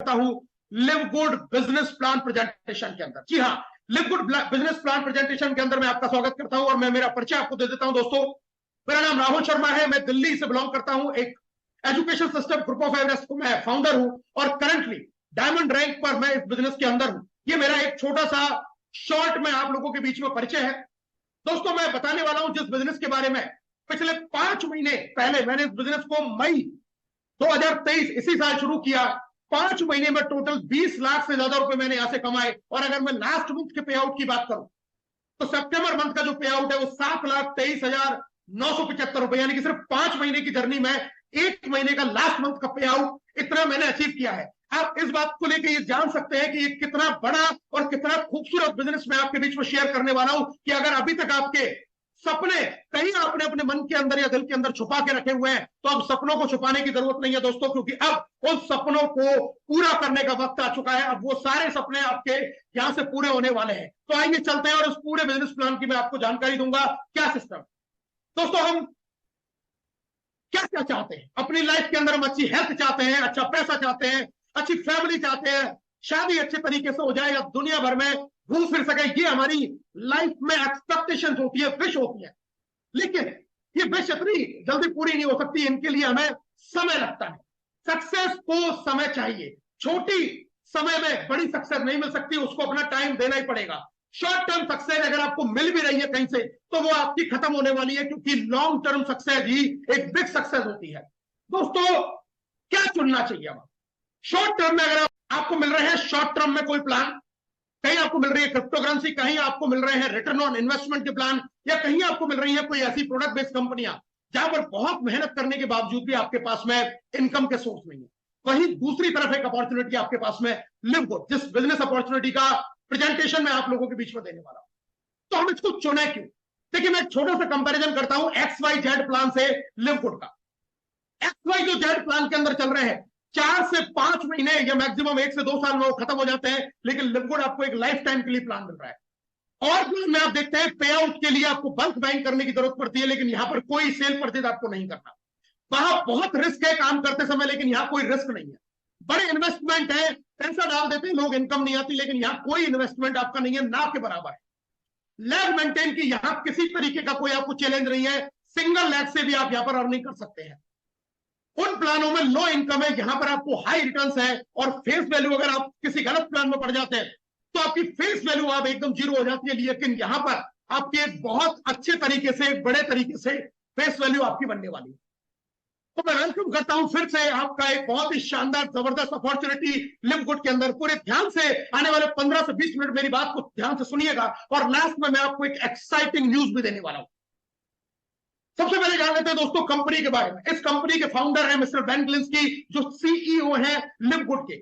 करता हूं live good business plan presentation के अंदर। जी हाँ, live good business plan presentation के अंदर मैं आपका स्वागत करता हूं और मैं मेरा परिचय आपको दे देता हूं। दोस्तों, मेरा नाम राहुल शर्मा है, मैं दिल्ली से बिलोंग करता हूं। एक education system group of Everest को मैं फाउंडर हूं और करंटली डायमंड रैंक पर मैं इस बिजनेस के अंदर हूं। ये मेरा एक छोटा सा शॉर्ट में आप लोगों के बीच में परिचय है। दोस्तों, मैं बताने वाला हूं जिस बिजनेस के बारे में पिछले 5 महीने पहले मैंने इस बिजनेस को मई 2023 इसी साल शुरू किया। 5 महीने में टोटल 20 लाख से ज्यादा रुपए मैंने यहां से कमाए। और अगर मैं लास्ट मंथ के पे आउट की बात करूं तो सितंबर मंथ का जो पे आउट है वो 7,23,975 रुपए, यानी कि सिर्फ 5 महीने की जर्नी में 1 महीने का लास्ट मंथ का पे आउट इतना मैंने अचीव किया है। आप इस बात को लेकर ये जान सकते हैं कि ये कितना बड़ा और कितना खूबसूरत बिजनेस मैं आपके बीच में शेयर करने वाला हूं कि अगर अभी तक आपके सपने कहीं आपने अपने मन के अंदर या दिल के अंदर छुपा के रखे हुए हैं तो अब सपनों को छुपाने की जरूरत नहीं है दोस्तों, क्योंकि अब उन सपनों को पूरा करने का वक्त आ चुका है। अब वो सारे सपने आपके यहां से पूरे होने वाले हैं। तो आइए चलते हैं और उस पूरे बिजनेस प्लान की मैं आपको जानकारी दूंगा। क्या सिस्टम दोस्तों, हम क्या क्या चाहते हैं अपनी लाइफ के अंदर? हम अच्छी हेल्थ चाहते हैं, अच्छा पैसा चाहते हैं, अच्छी फैमिली चाहते हैं, शादी अच्छे तरीके से हो जाए या दुनिया भर में घूम फिर सके, ये हमारी लाइफ में एक्सपेक्टेशन होती है, विश होती है। लेकिन ये विश इतनी जल्दी पूरी नहीं हो सकती, इनके लिए हमें समय लगता है। सक्सेस को समय चाहिए। छोटी समय में बड़ी सक्सेस नहीं मिल सकती, उसको अपना टाइम देना ही पड़ेगा। शॉर्ट टर्म सक्सेस अगर आपको मिल भी रही है कहीं से तो वो आपकी खत्म होने वाली है, क्योंकि लॉन्ग टर्म सक्सेस ही एक बिग सक्सेस होती है। दोस्तों, क्या चुनना चाहिए? अब शॉर्ट टर्म में अगर आपको मिल रहे हैं शॉर्ट टर्म में कोई प्लान, कहीं आपको मिल रही है क्रिप्टो करेंसी, कहीं आपको मिल रहे हैं रिटर्न ऑन इन्वेस्टमेंट के प्लान, या कहीं आपको मिल रही है कोई ऐसी प्रोडक्ट बेस्ड कंपनियां जहां पर बहुत मेहनत करने के बावजूद भी आपके पास में इनकम के सोर्स नहीं है। वहीं दूसरी तरफ एक अपॉर्चुनिटी आपके पास में लिव गुड, जिस बिजनेस अपॉर्चुनिटी का प्रेजेंटेशन मैं आप लोगों के बीच में देने वाला हूं। तो हम इसको चुने क्यों? देखिए, मैं एक छोटा सा कंपैरिजन करता हूं XYZ प्लान से लिव गुड का। XYZ प्लान के अंदर चल रहे हैं 4 से 5 महीने या मैक्सिमम 1 से 2 साल में वो खत्म हो जाते हैं, लेकिन लिव गुड आपको एक लाइफ टाइम के लिए प्लान मिल रहा है। और प्लान में आप देखते हैं पे आउट के लिए आपको बल्क बाइंग करने की जरूरत पड़ती है, लेकिन यहां पर कोई सेल परचेज आपको नहीं करना। वहां बहुत रिस्क है काम करते समय, लेकिन यहां कोई रिस्क नहीं है। बड़े इन्वेस्टमेंट है, पैसा डाल देते हैं लोग, इनकम नहीं आती, लेकिन यहां कोई इन्वेस्टमेंट आपका नहीं है, ना के बराबर है। लैग मेंटेन की यहां किसी तरीके का कोई आपको चैलेंज नहीं है। सिंगल लैग से भी आप यहां पर अर्निंग कर सकते हैं। उन प्लानों में लो इनकम है, यहां पर आपको हाई रिटर्न्स है और फेस वैल्यू अगर आप किसी गलत प्लान में पड़ जाते हैं तो आपकी फेस वैल्यू आप एकदम जीरो हो जाती है। लेकिन यहां पर आपकी एक बहुत अच्छे तरीके से, एक बड़े तरीके से फेस वैल्यू आपकी बनने वाली है। तो मैं वेलकम करता हूं फिर से आपका एक बहुत ही शानदार जबरदस्त अपॉर्चुनिटी लिव गुड के अंदर। पूरे ध्यान से आने वाले 15 से 20 मिनट मेरी बात को ध्यान से सुनिएगा और लास्ट में मैं आपको एक एक्साइटिंग न्यूज भी देने वाला हूं। सबसे पहले जान लेते हैं दोस्तों कंपनी के बारे में। इस कंपनी के फाउंडर है मिस्टर बेन गिलिंस्की, जो सीईओ है लिव गुड के।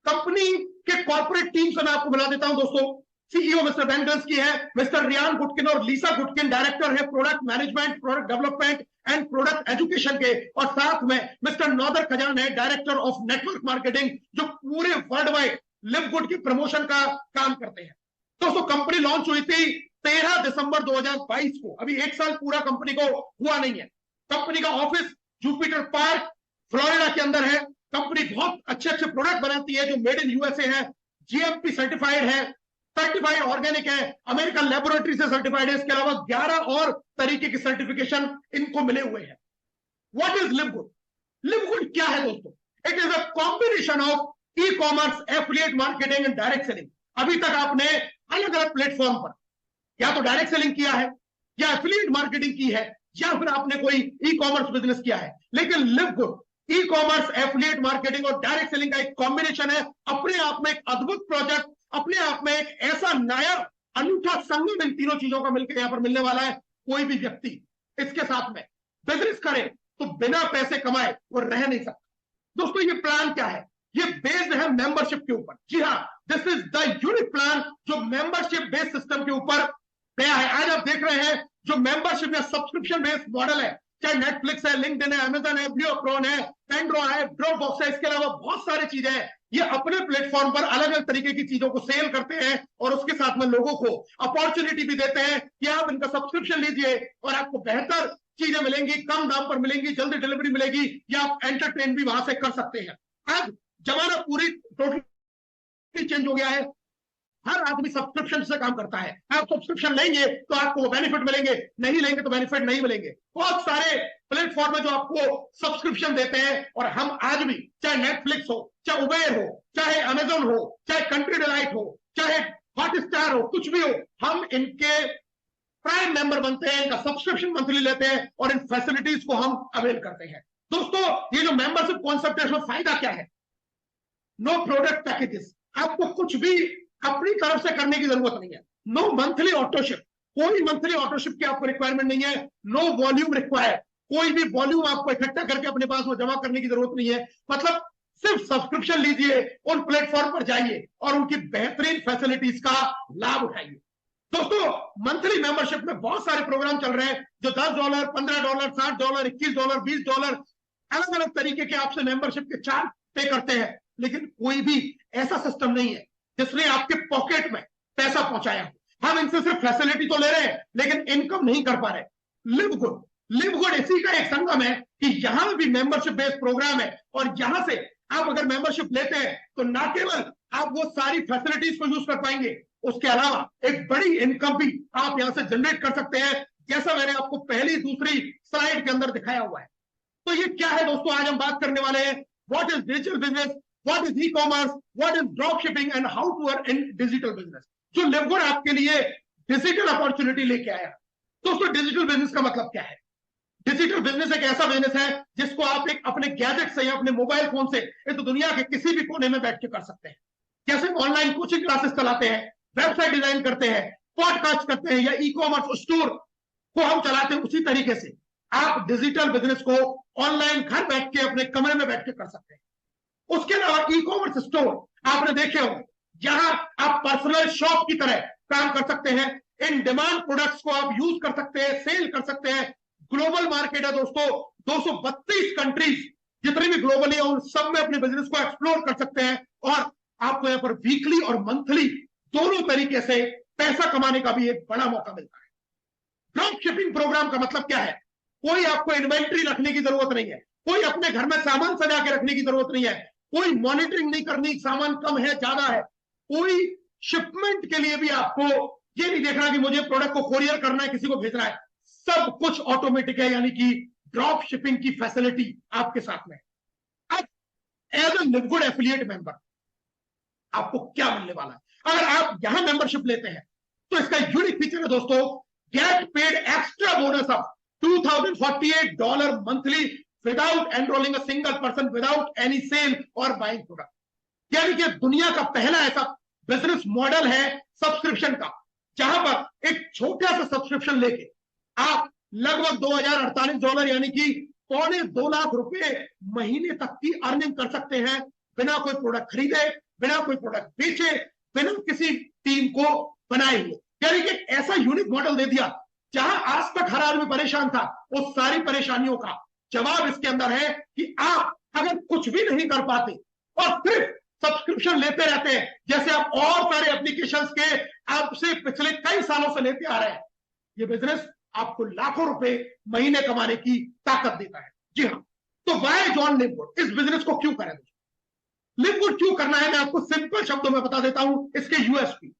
कंपनी के कॉर्पोरेट टीम से मैं आपको मिला देता हूं दोस्तों। सीईओ मिस्टर बेन गिलिंस्की है, मिस्टर रियान गुटकिन और लीसा गुटकिन डायरेक्टर है product management, product development and product education के, और साथ में मिस्टर नौदर खजान है डायरेक्टर ऑफ नेटवर्क मार्केटिंग, जो पूरे वर्ल्ड वाइड लिव गुड के प्रमोशन का काम करते हैं। दोस्तों, कंपनी लॉन्च हुई थी 13 दिसंबर 2022 को। अभी 1 साल पूरा कंपनी को हुआ नहीं है। कंपनी का ऑफिस जुपिटर पार्क फ्लोरिडा के अंदर है। कंपनी बहुत अच्छे अच्छे प्रोडक्ट बनाती है जो मेड इन यूएसए है, जीएमपी सर्टिफाइड है, सर्टिफाइड ऑर्गेनिक है, अमेरिकन लेबोरेटरी से सर्टिफाइड है। इसके अलावा 11 और तरीके की सर्टिफिकेशन इनको मिले हुए हैं। What is live good? Live good क्या है दोस्तों? It is a combination of e commerce, affiliate marketing and direct selling. अभी तक आपने अलग अलग प्लेटफॉर्म पर या तो डायरेक्ट सेलिंग किया है, या एफिलिएट मार्केटिंग की है, या फिर आपने कोई ई कॉमर्स बिजनेस किया है। लेकिन live good e commerce, affiliate marketing और डायरेक्ट सेलिंग का एक कॉम्बिनेशन है। अपने आप में एक अद्भुत प्रोजेक्ट, अपने आप में एक ऐसा नया अनूठा संगम इन तीनों चीजों का मिलकर यहां पर मिलने वाला है। कोई भी व्यक्ति इसके साथ में बिजनेस करे तो बिना पैसे कमाए वो रह नहीं सकता। दोस्तों, ये प्लान क्या है? ये बेस्ड है मेंबरशिप के ऊपर। जी हाँ, this is the unique plan जो मेंबरशिप बेस्ड सिस्टम के ऊपर गया है। आज आप देख रहे हैं जो मेंबरशिप या सब्सक्रिप्शन बेस्ड मॉडल है, चाहे नेटफ्लिक्स है, लिंक्डइन है, अमेजन है, ब्लूअप्रॉन है, पेंड्रो है, ड्रॉपबॉक्स है, इसके अलावा बहुत सारी चीजें हैं। ये अपने प्लेटफॉर्म पर अलग अलग तरीके की चीजों को सेल करते हैं और उसके साथ में लोगों को अपॉर्चुनिटी भी देते हैं कि आप इनका सब्सक्रिप्शन लीजिए और आपको बेहतर चीजें मिलेंगी, कम दाम पर मिलेंगी, जल्दी डिलीवरी मिलेगी, या आप एंटरटेन भी वहां से कर सकते हैं। आज जमाना पूरी टोटली चेंज हो गया है। हर आदमी सब्सक्रिप्शन से काम करता है। आप सब्सक्रिप्शन लेंगे तो आपको बेनिफिट मिलेंगे, नहीं लेंगे तो बेनिफिट नहीं मिलेंगे। बहुत सारे प्लेटफॉर्म है जो आपको सब्सक्रिप्शन देते हैं, और हम आज भी, चाहे नेटफ्लिक्स हो, चाहे उबेर हो, चाहे अमेजन हो, चाहे कंट्री डिलाइट हो, चाहे हॉटस्टार हो, कुछ भी हो, हम इनके प्राइम मेंबर बनते हैं, इनका सब्सक्रिप्शन मंथली लेते हैं और इन फैसिलिटीज को हम अवेल करते हैं। दोस्तों, ये जो मेंबरशिप कॉन्सेप्ट है, इसमें फायदा क्या है? नो प्रोडक्ट पैकेजेस, आपको कुछ भी अपनी तरफ से करने की जरूरत नहीं है। नो मंथली ऑटोशिप, कोई मंथली ऑटोशिप की आपको रिक्वायरमेंट नहीं है। नो वॉल्यूम रिक्वायर्ड, कोई भी वॉल्यूम आपको इकट्ठा करके अपने पास में जमा करने की जरूरत नहीं है। मतलब सिर्फ सब्सक्रिप्शन लीजिए, उन प्लेटफॉर्म पर जाइए और उनकी बेहतरीन फैसिलिटीज का लाभ उठाइए। दोस्तों, मंथली मेंबरशिप में बहुत सारे प्रोग्राम चल रहे हैं जो $10, $15, $60, $21, $20 अलग अलग तरीके के आपसे मेंबरशिप के चार्ज पे करते हैं, लेकिन कोई भी ऐसा सिस्टम नहीं है जिसने आपके पॉकेट में पैसा पहुंचाया हो। हम इनसे सिर्फ फैसिलिटी तो ले रहे हैं, लेकिन इनकम नहीं कर पा रहे। लिव गुड, लिव गुड इसी का एक संगम है कि यहां भी मेंबरशिप बेस्ड प्रोग्राम है, और यहां से आप अगर मेंबरशिप लेते हैं तो ना केवल आप वो सारी फैसिलिटीज को यूज कर पाएंगे, उसके अलावा एक बड़ी इनकम भी आप यहां से जनरेट कर सकते हैं, जैसा मैंने आपको पहली दूसरी स्लाइड के अंदर दिखाया हुआ है। तो ये क्या है दोस्तों? आज हम बात करने वाले हैं what is digital business, what is e commerce, what is drop shipping and how to earn in digital business, जो लिवगुड आपके लिए डिजिटल अपॉर्चुनिटी लेके आया। दोस्तों, डिजिटल बिजनेस का मतलब क्या है? डिजिटल बिजनेस एक ऐसा बिजनेस है जिसको आप एक अपने गैजेट से या अपने मोबाइल फोन से तो दुनिया के किसी भी कोने में बैठ के कर सकते हैं। जैसे ऑनलाइन कोचिंग क्लासेस चलाते हैं, वेबसाइट डिजाइन करते हैं, पॉडकास्ट करते हैं, या ई कॉमर्स स्टोर को हम चलाते हैं, उसी तरीके से आप डिजिटल बिजनेस को ऑनलाइन घर बैठ के अपने कमरे में बैठ के कर सकते हैं। उसके अलावा ई कॉमर्स स्टोर आपने देखे होंगे, जहां आप पर्सनल शॉप की तरह काम कर सकते हैं। इन डिमांड प्रोडक्ट्स को आप यूज कर सकते हैं, सेल कर सकते हैं। ग्लोबल मार्केट है दोस्तों, 232 कंट्रीज जितनी भी ग्लोबली है उन सब में अपने बिजनेस को एक्सप्लोर कर सकते हैं, और आपको यहाँ पर वीकली और मंथली दोनों तरीके से पैसा कमाने का भी एक बड़ा मौका मिलता है। ड्रॉप शिपिंग प्रोग्राम का मतलब क्या है? कोई आपको इन्वेंट्री रखने की जरूरत नहीं है, कोई अपने घर में सामान सजा के रखने की जरूरत नहीं है, कोई मॉनिटरिंग नहीं करनी सामान कम है ज्यादा है, कोई शिपमेंट के लिए भी आपको ये नहीं देखना कि मुझे प्रोडक्ट को कोरियर करना है, किसी को भेजना है, सब कुछ ऑटोमेटिक है। यानी कि ड्रॉप शिपिंग की फैसिलिटी आपके साथ में। अब एज ए लिवगुड एफिलिएट मेंबर आपको क्या मिलने वाला है? अगर आप यहां मेंबरशिप लेते हैं तो इसका यूनिक फीचर है दोस्तों, get paid extra bonus of $2048 monthly without enrolling a single person, without any sale और बाइंग प्रोडक्ट। यानी कि दुनिया का पहला ऐसा बिजनेस मॉडल है सब्सक्रिप्शन का, जहां पर एक छोटा सा सब्सक्रिप्शन लेके आप लगभग $2048 यानी कि $2.25 लाख महीने तक की अर्निंग कर सकते हैं, बिना कोई प्रोडक्ट खरीदे, बिना कोई प्रोडक्ट बेचे, बिना किसी टीम को बनाए हुए। यानी कि ऐसा यूनिक मॉडल दे दिया जहां आज तक हर आदमी परेशान था, उस सारी परेशानियों का जवाब इसके अंदर है कि आप अगर कुछ भी नहीं कर पाते और सिर्फ सब्सक्रिप्शन लेते रहते हैं, जैसे आप और सारे एप्लीकेशंस के आपसे पिछले कई सालों से लेते आ रहे हैं, ये बिजनेस आपको लाखों रुपए महीने कमाने की ताकत देता है। जी हाँ, तो वाई जॉन लिवगुड? इस बिजनेस को क्यों करें? लिवगुड क्यों करना है, मैं आपको सिंपल शब्दों में बता देता हूं। इसके यूएसपी,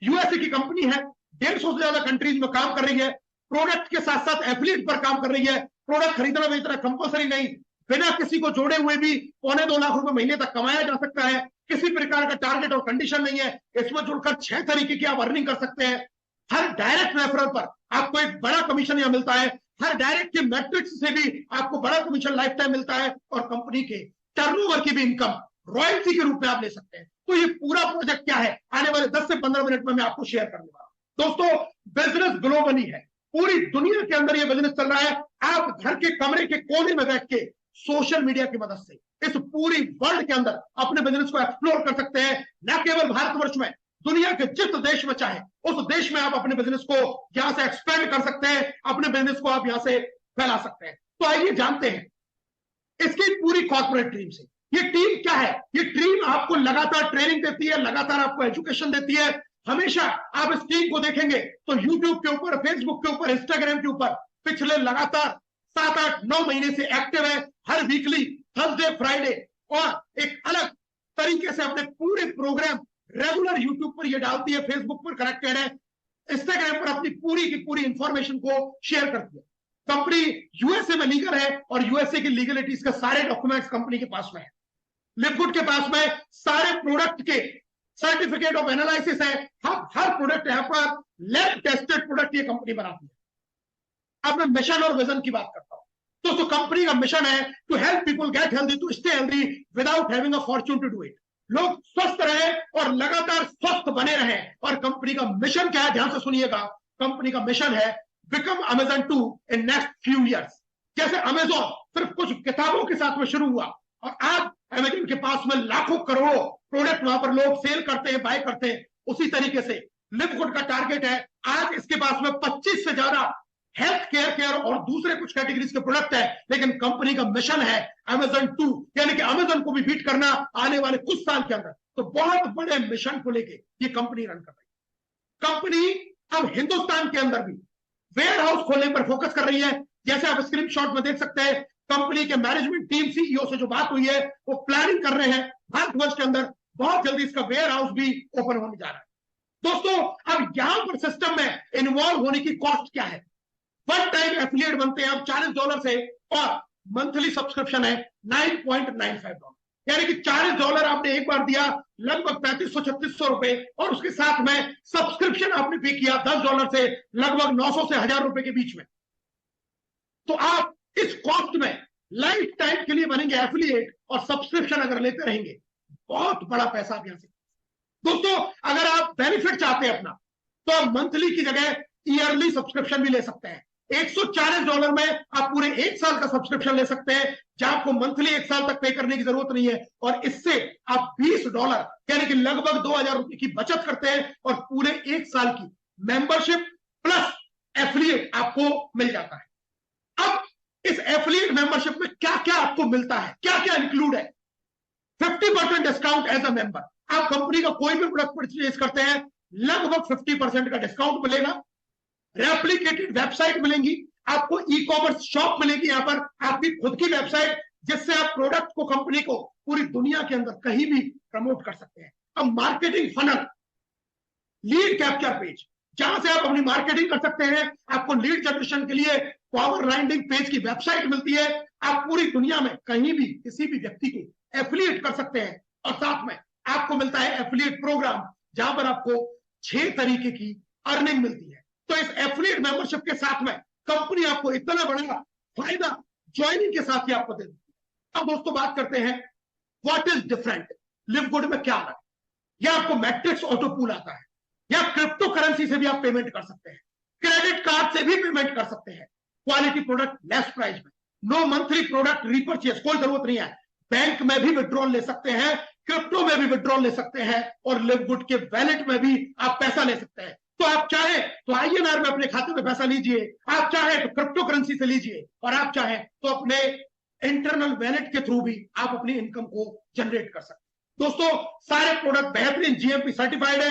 यूएसए की कंपनी है, 150 से ज्यादा कंट्रीज में काम कर रही है, प्रोडक्ट के साथ साथ एफिलिएट पर काम कर रही है। प्रोडक्ट खरीदना बेचना कंपलसरी नहीं, बिना किसी को जोड़े हुए भी $2.25 लाख महीने तक कमाया जा सकता है। किसी प्रकार का टारगेट और कंडीशन नहीं है। इसमें जुड़कर 6 तरीके की आप अर्निंग कर सकते हैं। हर डायरेक्ट रेफरल पर आपको एक बड़ा कमीशन यहां मिलता है, हर डायरेक्ट के मैट्रिक्स से भी आपको बड़ा कमीशन लाइफ टाइम मिलता है, और कंपनी के टर्नओवर की भी इनकम रॉयल्टी के रूप में आप ले सकते हैं। तो ये पूरा प्रोजेक्ट क्या है, आने वाले 10 से 15 मिनट में मैं आपको शेयर करने वाला हूं। दोस्तों, बिजनेस ग्लोबली है, पूरी दुनिया के अंदर ये बिजनेस चल रहा है। आप घर के कमरे के कोने में बैठ के सोशल मीडिया की मदद से इस पूरी वर्ल्ड के अंदर अपने बिजनेस को एक्सप्लोर कर सकते हैं। न केवल भारतवर्ष में, दुनिया के जिस देश में चाहे उस देश में आप अपने बिजनेस को यहां से एक्सपेंड कर सकते हैं, अपने बिजनेस को आप यहां से फैला सकते हैं। तो आइए जानते हैं इसकी पूरी कॉर्पोरेट टीम से। ये टीम क्या है? ये टीम आपको लगातार ट्रेनिंग देती है, लगातार आपको एजुकेशन देती है। हमेशा आप इस टीम को देखेंगे तो यूट्यूब के ऊपर, फेसबुक के ऊपर, इंस्टाग्राम के ऊपर पिछले लगातार 7, 8, 9 महीने से एक्टिव है। हर वीकली थर्सडे, फ्राइडे और एक अलग तरीके से अपने पूरे प्रोग्राम रेगुलर यूट्यूब पर ये डालती है, फेसबुक पर कनेक्टेड है, इंस्टाग्राम पर अपनी पूरी की पूरी इंफॉर्मेशन को शेयर करती है। कंपनी यूएसए में लीगल है और यूएसए की लीगलिटीज के सारे डॉक्यूमेंट्स कंपनी के पास में है। लिवगुड के पास में सारे प्रोडक्ट के सर्टिफिकेट ऑफ एनालिसिस है। हर प्रोडक्ट यहां पर लैब टेस्टेड प्रोडक्ट ये कंपनी बनाती है। अब मैं मिशन और विजन की बात करता हूं। दोस्तों कंपनी का मिशन है to help people get healthy, to stay healthy without having a fortune to do it. लोग स्वस्थ रहें और लगातार स्वस्थ बने रहें। और कंपनी का मिशन क्या है, ध्यान से सुनिएगा। कंपनी का मिशन है become Amazon 2 in next few years. जैसे अमेजोन सिर्फ कुछ किताबों के साथ में शुरू हुआ और आज अमेजन के पास में लाखों करोड़ों प्रोडक्ट वहां पर लोग सेल करते हैं, बाय करते हैं, उसी तरीके से लिवगुड का टारगेट है आज इसके पास में 25 से ज्यादा हेल्थ केयर और दूसरे कुछ कैटेगरीज के प्रोडक्ट है। लेकिन कंपनी का मिशन है अमेजन 2, यानी कि अमेजन को भी बीट करना आने वाले कुछ साल के अंदर। तो बहुत बड़े मिशन को लेके ये कंपनी रन कर रही है। कंपनी अब हिंदुस्तान के अंदर भी वेयर हाउस खोलने पर फोकस कर रही है। जैसे आप स्क्रीनशॉट में देख सकते हैं, कंपनी के मैनेजमेंट टीम सीईओ से जो बात हुई है वो प्लानिंग कर रहे हैं भारतवर्ष के अंदर बहुत जल्दी इसका वेयर हाउस भी ओपन होने जा रहा है। दोस्तों अब यहां पर सिस्टम में इन्वॉल्व होने की कॉस्ट क्या है। वन टाइम एफिलिएट बनते हैं अब $40 से और मंथली सब्सक्रिप्शन है $9.95, यानी कि $40 आपने एक बार दिया, लगभग 3500-3600 रुपए, और उसके साथ में सब्सक्रिप्शन आपने पे किया $10 से लगभग 900 से 1000 रुपए के बीच में। तो आप इस कॉस्ट में लाइफ टाइम के लिए बनेंगे एफिलिएट और सब्सक्रिप्शन अगर लेते रहेंगे बहुत बड़ा पैसा आप यहां से। दोस्तों अगर आप बेनिफिट चाहते हैं अपना तो आप मंथली की जगह ईयरली सब्सक्रिप्शन भी ले सकते हैं। $140 में आप पूरे 1 साल का सब्सक्रिप्शन ले सकते हैं, जहां आपको मंथली 1 साल तक पे करने की जरूरत नहीं है। और इससे आप $20 यानी कि लगभग 2000 रुपए की बचत करते हैं और पूरे 1 साल की मेंबरशिप प्लस एफिलिएट आपको मिल जाता है। अब इस एफिलिएट मेंबरशिप में क्या क्या आपको मिलता है, क्या क्या इंक्लूड है। 50% डिस्काउंट एज अ मेंबर। आप कंपनी का कोई भी प्रोडक्ट परचेज करते हैं लगभग 50% का डिस्काउंट मिलेगा। रेप्लिकेटेड वेबसाइट मिलेंगी आपको, ई कॉमर्स शॉप मिलेगी यहां पर, आपकी खुद की वेबसाइट जिससे आप प्रोडक्ट को, कंपनी को पूरी दुनिया के अंदर कहीं भी प्रमोट कर सकते हैं। अब marketing funnel, lead capture page, जहां से आप अपनी मार्केटिंग कर सकते हैं। आपको लीड जनरेशन के लिए पावर लैंडिंग पेज की वेबसाइट मिलती है। आप पूरी दुनिया में कहीं भी किसी भी व्यक्ति को एफिलिएट कर सकते हैं। और साथ में आपको मिलता है एफिलिएट प्रोग्राम, जहां पर आपको 6 तरीके की अर्निंग मिलती है। तो इस एफिलिएट मेंबरशिप के साथ में कंपनी आपको इतना बड़ा फायदा ज्वाइनिंग के साथ ही आपको दे देती है। अब दोस्तों बात करते हैं व्हाट इज डिफरेंट, लिवगुड में क्या अलग है। या आपको मैट्रिक्स ऑटो पूल आता है, या क्रिप्टो करेंसी से भी आप पेमेंट कर सकते हैं, क्रेडिट कार्ड से भी पेमेंट कर सकते हैं, क्वालिटी प्रोडक्ट लेस प्राइस में, नो मंथली प्रोडक्ट रिपर्चेज, कोई जरूरत नहीं है, बैंक में भी विड्रॉल ले सकते हैं, क्रिप्टो में भी विड्रॉल ले सकते हैं, और लिवगुड के वैलेट में भी आप पैसा ले सकते हैं। तो आप चाहे तो INR में अपने खाते में पैसा लीजिए, आप चाहे तो क्रिप्टो करेंसी से लीजिए, और आप चाहे तो अपने इंटरनल वैलेट के थ्रू भी आप अपनी इनकम को जनरेट कर सकते हैं। दोस्तों सारे प्रोडक्ट बेहतरीन GMP सर्टिफाइड है,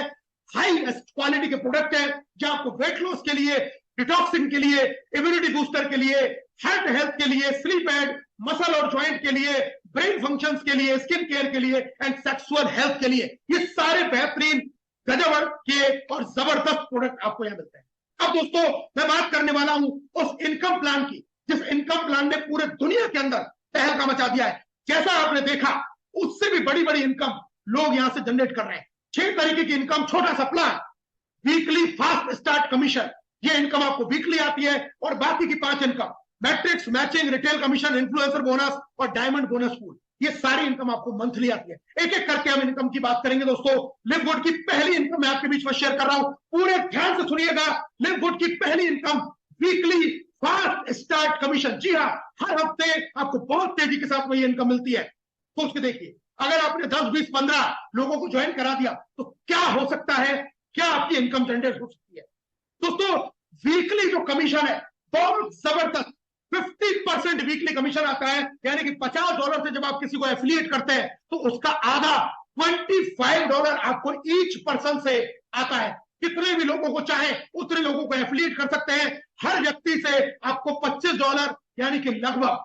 हाई क्वालिटी के प्रोडक्ट है, जहां आपको वेट लॉस के लिए, डिटॉक्सिंग के लिए, इम्यूनिटी बूस्टर के लिए, हार्ट हेल्थ के लिए, स्लीप एड, मसल और ज्वाइंट के लिए, ब्रेन फंक्शंस के लिए, स्किन केयर के लिए एंड सेक्सुअल हेल्थ के लिए, ये सारे बेहतरीन गजब के और जबरदस्त प्रोडक्ट आपको यहां मिलते हैं। अब दोस्तों मैं बात करने वाला हूं उस इनकम प्लान की, जिस इनकम प्लान ने पूरे दुनिया के अंदर तहलका मचा दिया है। जैसा आपने देखा उससे भी बड़ी बड़ी इनकम लोग यहां से जनरेट कर रहे हैं। 6 तरीके की इनकम, छोटा सा plan, weekly fast start commission, ये इनकम आपको वीकली आती है, और बाकी की 5 income, matrix, matching, retail commission, influencer bonus और डायमंड बोनस पूल, ये सारी इनकम आपको मंथली आती है। एक एक करके हम इनकम की बात करेंगे। दोस्तों लिवगुड की पहली इनकम मैं आपके बीच में शेयर कर रहा हूं, पूरे ध्यान से सुनिएगा। लिवगुड की पहली income weekly fast start commission. जी हाँ, हर हफ्ते आपको बहुत तेजी के साथ में ये इनकम मिलती है। सोच के देखिए, अगर आपने 10, 20, 15 लोगों को ज्वाइन करा दिया तो क्या हो सकता है, क्या आपकी इनकम जनरेट हो सकती है। दोस्तों वीकली जो कमीशन है बहुत जबरदस्त, 50% वीकली कमीशन आता है, यानी कि $50 से जब आप किसी को एफिलिएट करते हैं तो उसका आधा $25 आपको ईच पर्सन से आता है। कितने भी लोगों को चाहे उतने लोगों को एफिलिएट कर सकते हैं। हर व्यक्ति से आपको $25 यानी कि लगभग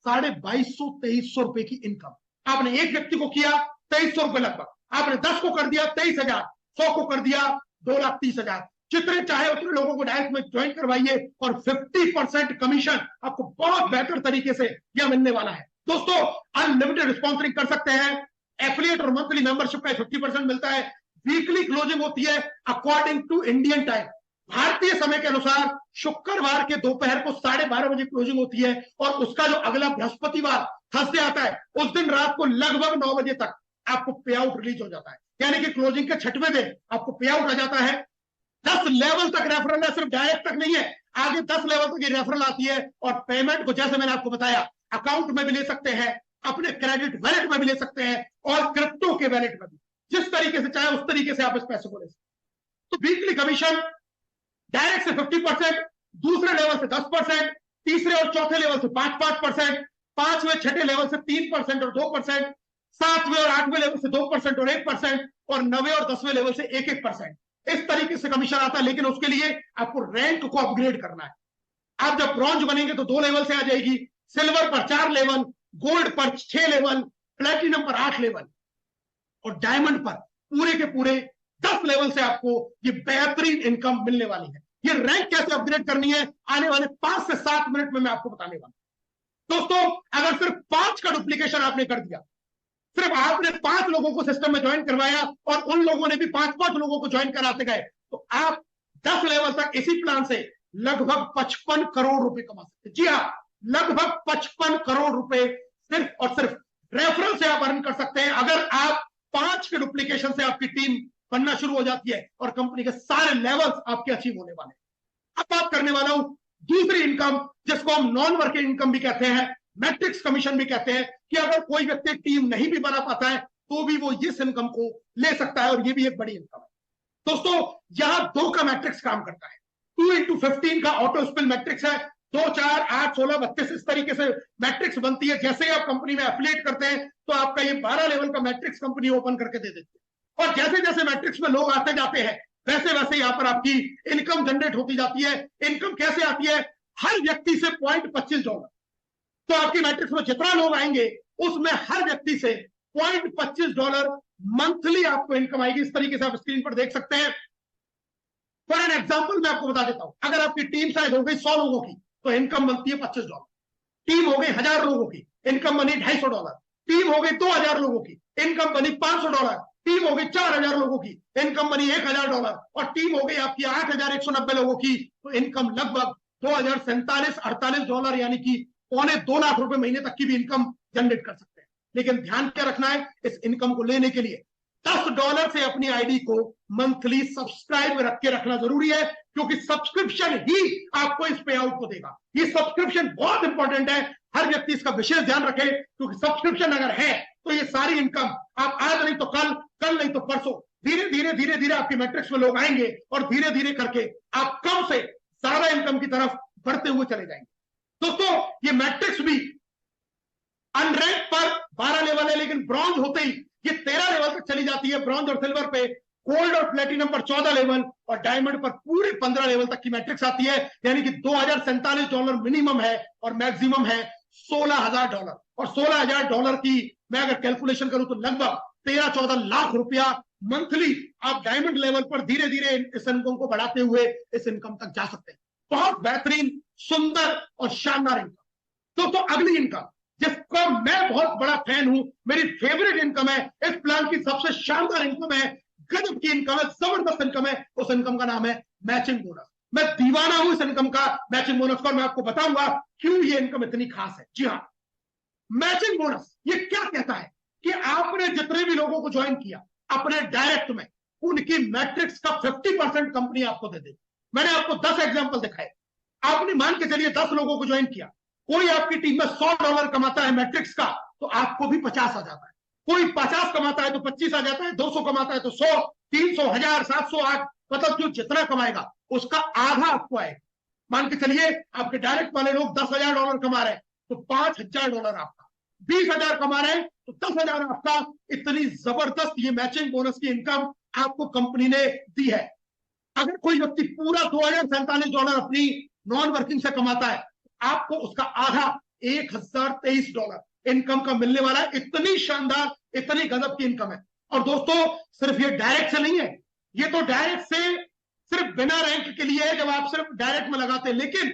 2250-2300 रुपए की इनकम। आपने एक व्यक्ति को किया 2300 रुपए लगभग। आपने 10 को कर दिया 23,000, 100 को कर दिया 2,30,000। जितने चाहे उतने लोगों को डायरेक्ट में ज्वाइन करवाइए और 50% कमीशन आपको बहुत बेहतर तरीके से यह मिलने वाला है। दोस्तों, अनलिमिटेड स्पॉन्सरिंग कर सकते हैं। एफिलिएट और मंथली मेंबरशिप का 50% मिलता है। वीकली क्लोजिंग होती है अकॉर्डिंग टू इंडियन टाइम, भारतीय समय के अनुसार शुक्रवार के दोपहर को 12:30 बजे क्लोजिंग होती है और उसका जो अगला बृहस्पतिवार थर्सडे आता है उस दिन रात को लगभग 9 बजे तक आपको पे आउट रिलीज हो जाता है। यानी कि क्लोजिंग के 6वें दिन आपको पे आउट आ जाता है। 10 लेवल तक रेफरल है, सिर्फ डायरेक्ट तक नहीं है, आगे 10 लेवल तक ये रेफरल आती है। और पेमेंट को जैसे मैंने आपको बताया अकाउंट में भी ले सकते हैं, अपने क्रेडिट वैलेट में भी ले सकते हैं और क्रिप्टो के वैलेट में भी, जिस तरीके से चाहे उस तरीके से आप इस पैसे को ले सकते। तो वीकली कमीशन डायरेक्ट से 50%, दूसरे लेवल से 10%, तीसरे और चौथे लेवल से 5%, पांचवें छठे लेवल से 3% और 2%, सातवें और आठवें लेवल से 2% और 1%, और 9वें और 10वें लेवल से 1-1%। इस तरीके से कमीशन आता है, लेकिन उसके लिए आपको रैंक को अपग्रेड करना है। आप जब ब्रॉन्ज बनेंगे तो 2 लेवल से आ जाएगी, सिल्वर पर 4 लेवल, गोल्ड पर 6 लेवल, प्लेटिनम पर 8 लेवल और डायमंड पर पूरे के पूरे 10 लेवल से आपको ये बेहतरीन इनकम मिलने वाली है। ये रैंक कैसे अपग्रेड करनी है आने वाले 5 से 7 मिनट में मैं आपको बताने वाला हूं। दोस्तों, अगर सिर्फ 5 का डुप्लीकेशन आपने कर दिया, सिर्फ आपने 5 लोगों को सिस्टम में ज्वाइन करवाया और उन लोगों ने भी 5-5 लोगों को ज्वाइन कराते गए, तो आप 10 लेवल तक इसी प्लान से लगभग 55 करोड़ रुपए कमा सकते हैं। जी हाँ, लगभग 55 करोड़ रुपए सिर्फ और सिर्फ रेफरल से आप अर्न कर सकते हैं। अगर आप 5 के डुप्लीकेशन से आपकी टीम बनना शुरू हो जाती है और कंपनी के सारे लेवल्स आपके अचीव होने वाले हैं। अब बात करने वाला हूं दूसरी इनकम, जिसको हम नॉन वर्किंग इनकम भी कहते हैं, मैट्रिक्स कमीशन भी कहते हैं, कि अगर कोई व्यक्ति टीम नहीं भी बना पाता है तो भी वो इस इनकम को ले सकता है और ये भी एक बड़ी इनकम है। दोस्तों, यहां 2 का मैट्रिक्स काम करता है। 2 into 15 का ऑटो स्पिल मैट्रिक्स है। 2, 4, 8, 16, 32 इस तरीके से मैट्रिक्स बनती है। जैसे ही आप कंपनी में एफिलिएट करते हैं तो आपका ये 12 लेवल का मैट्रिक्स कंपनी ओपन करके दे देती है और जैसे जैसे मैट्रिक्स में लोग आते जाते हैं वैसे वैसे यहां पर आपकी इनकम जनरेट होती जाती है। इनकम कैसे आती है? हर व्यक्ति से $0.25। तो आपकी मैट्रिक्स में जितना लोग आएंगे उसमें हर व्यक्ति से $0.25 मंथली आपको इनकम आएगी। इस तरीके से आप स्क्रीन पर देख सकते हैं। फॉर एन एग्जांपल मैं आपको बता देता हूं, अगर आपकी टीम शायद हो गई 100 लोगों की तो इनकम बनती है $25। टीम हो गई 1000 लोगों की, इनकम बनी $250। टीम हो गई 2000 लोगों की, इनकम बनी $500। टीम हो गई 4000 लोगों की, इनकम बनी $1000। और टीम हो गई आपकी 8190 लोगों की, तो इनकम लगभग $2047-48 यानी कि $2.25 लाख महीने तक की भी इनकम जनरेट कर सकते हैं। लेकिन ध्यान क्या रखना है, इस इनकम को लेने के लिए $10 से अपनी आईडी को मंथली सब्सक्राइब रख के रखना जरूरी है, क्योंकि सब्सक्रिप्शन ही आपको इस पे आउट को देगा। ये सब्सक्रिप्शन बहुत इंपॉर्टेंट है, हर व्यक्ति इसका विशेष ध्यान रखे, क्योंकि सब्सक्रिप्शन अगर है तो ये सारी इनकम आप आज नहीं तो कल, कल नहीं तो परसों, धीरे धीरे आपकी मैट्रिक्स में लोग आएंगे और धीरे धीरे करके आप कम से ज्यादा इनकम की तरफ बढ़ते हुए चले जाएंगे। दोस्तों, ये मैट्रिक्स भी अनरैंक पर 12 लेवल है, लेकिन ब्रॉन्ज होते ही ये 13 लेवल तक चली जाती है। ब्रॉन्ज और सिल्वर पे, गोल्ड और प्लेटिनम पर 14 लेवल और डायमंड पर पूरे 15 लेवल तक की मैट्रिक्स आती है। यानी कि $2047 मिनिमम है और मैक्सिमम है $16,000। और $16,000 की मैं अगर कैलकुलेशन करूं तो लगभग 13-14 लाख रुपया मंथली आप डायमंड लेवल पर धीरे धीरे इस इनकम को बढ़ाते हुए इस इनकम तक जा सकते हैं। बहुत बेहतरीन, सुंदर और शानदार इनकम। दोस्तों, अगली इनकम जिसका मैं बहुत बड़ा फैन हूं, मेरी फेवरेट इनकम है, इस प्लान की सबसे शानदार इनकम है, गजब की इनकम है, जबरदस्त इनकम है, उस इनकम का नाम है मैचिंग बोनस। मैं दीवाना हूं इस इनकम का, मैचिंग बोनस का, और मैं आपको बताऊंगा क्यों ये इनकम इतनी खास है। जी हाँ, मैचिंग बोनस ये क्या कहता है कि आपने जितने भी लोगों को ज्वाइन किया अपने डायरेक्ट में, उनकी मैट्रिक्स का 50% कंपनी आपको दे देगी। मैंने आपको 10 एग्जांपल दिखाए। आपने मान के चलिए 10 लोगों को ज्वाइन किया, कोई आपकी टीम में $100 कमाता है मैट्रिक्स का तो आपको भी 50 आ जाता है। कोई 50 कमाता है तो 25 आ जाता है, 200 कमाता है तो 100, 300, 1000, 700, 8, मतलब जो जितना कमाएगा उसका आधा आपको आएगा। मान के चलिए आपके डायरेक्ट वाले लोग $10,000 कमा रहे हैं तो $5,000 आपका, 20,000 कमा रहे हैं तो 10,000 आपका। इतनी जबरदस्त ये मैचिंग बोनस की इनकम आपको कंपनी ने दी है। अगर कोई व्यक्ति पूरा $2,047 अपनी नॉन वर्किंग से कमाता है, आपको उसका आधा $1,023 इनकम का मिलने वाला है। इतनी शानदार इतनी गजब की इनकम है। और दोस्तों सिर्फ ये डायरेक्ट से नहीं है, ये तो डायरेक्ट से सिर्फ बिना रैंक के लिए है, जब आप सिर्फ डायरेक्ट में लगाते हैं, लेकिन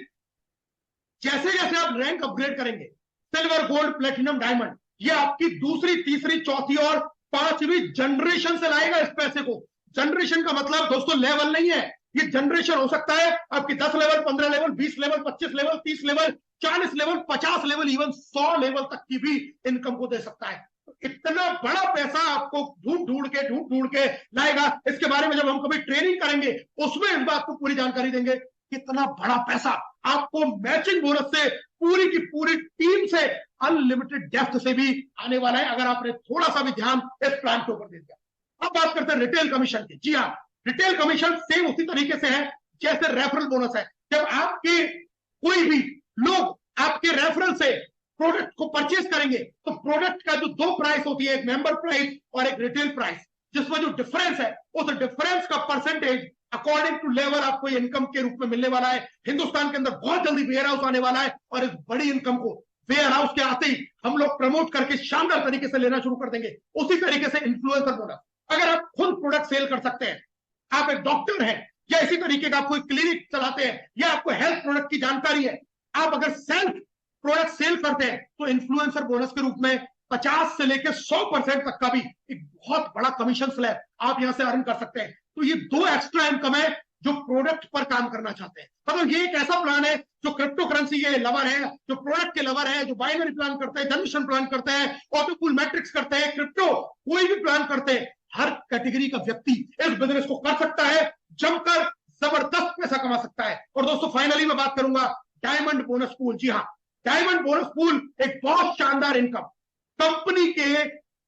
जैसे जैसे आप रैंक अपग्रेड करेंगे, सिल्वर, गोल्ड, प्लेटिनम, डायमंड, ये आपकी दूसरी, तीसरी, चौथी और पांचवी जनरेशन से लाएगा इस पैसे को। जनरेशन का मतलब दोस्तों लेवल नहीं है, ये जनरेशन हो सकता है आपकी 10 level, 15 level, 20 level, 25 level, 30 level, 40 level, 50 level, even 100 level तक की भी इनकम को दे सकता है। इतना बड़ा पैसा आपको ढूंढ ढूंढ के लाएगा। इसके बारे में जब हम कभी ट्रेनिंग करेंगे उसमें इस बात को पूरी जानकारी देंगे। कितना बड़ा पैसा आपको मैचिंग बोनस से, पूरी की पूरी टीम से, अनलिमिटेड डेप्थ से भी आने वाला है, अगर आपने थोड़ा सा भी ध्यान इस प्लान के ऊपर दे दिया। अब बात करते हैं रिटेल कमीशन की। जी हाँ, रिटेल कमीशन सेम उसी तरीके से है जैसे रेफरल बोनस है। जब आपके कोई भी लोग आपके रेफरल से प्रोडक्ट को परचेज करेंगे तो प्रोडक्ट का जो दो प्राइस होती है, एक मेंबर प्राइस और एक रिटेल प्राइस, जिसमें जो डिफरेंस है उस डिफरेंस का परसेंटेज अकॉर्डिंग टू लेवल आपको इनकम के रूप में मिलने वाला है। हिंदुस्तान के अंदर बहुत जल्दी वेयर हाउस आने वाला है और इस बड़ी इनकम को वेयर हाउस के आते ही हम लोग प्रमोट करके शानदार तरीके से लेना शुरू कर देंगे। उसी तरीके से इन्फ्लुएंसर बोनस, अगर आप खुद प्रोडक्ट सेल कर सकते हैं, आप एक डॉक्टर हैं या इसी तरीके का कोई क्लिनिक चलाते हैं या आपको हेल्थ प्रोडक्ट की जानकारी है, आप अगर सेल्फ प्रोडक्ट सेल करते हैं तो इन्फ्लुएंसर बोनस के रूप में 50 से लेकर 100% तक का भी एक बहुत बड़ा कमीशन स्लैब आप यहां से अर्न कर सकते हैं। तो ये दो एक्स्ट्रा इनकम है जो प्रोडक्ट पर काम करना चाहते हैं। मतलब ये एक ऐसा प्लान है जो क्रिप्टो करेंसी के लवर है, जो प्रोडक्ट के लवर है, जो बाइनरी प्लान करते हैं, जनरेशन प्लान करते हैं, ऑटोकूल मैट्रिक्स करते हैं, क्रिप्टो कोई भी प्लान करते हैं, हर कैटेगरी का व्यक्ति इस बिजनेस को कर सकता है, जमकर जबरदस्त पैसा कमा सकता है। और दोस्तों फाइनली मैं बात करूंगा डायमंड बोनस पूल। जी हाँ, डायमंड बोनस पूल एक बहुत शानदार इनकम, कंपनी के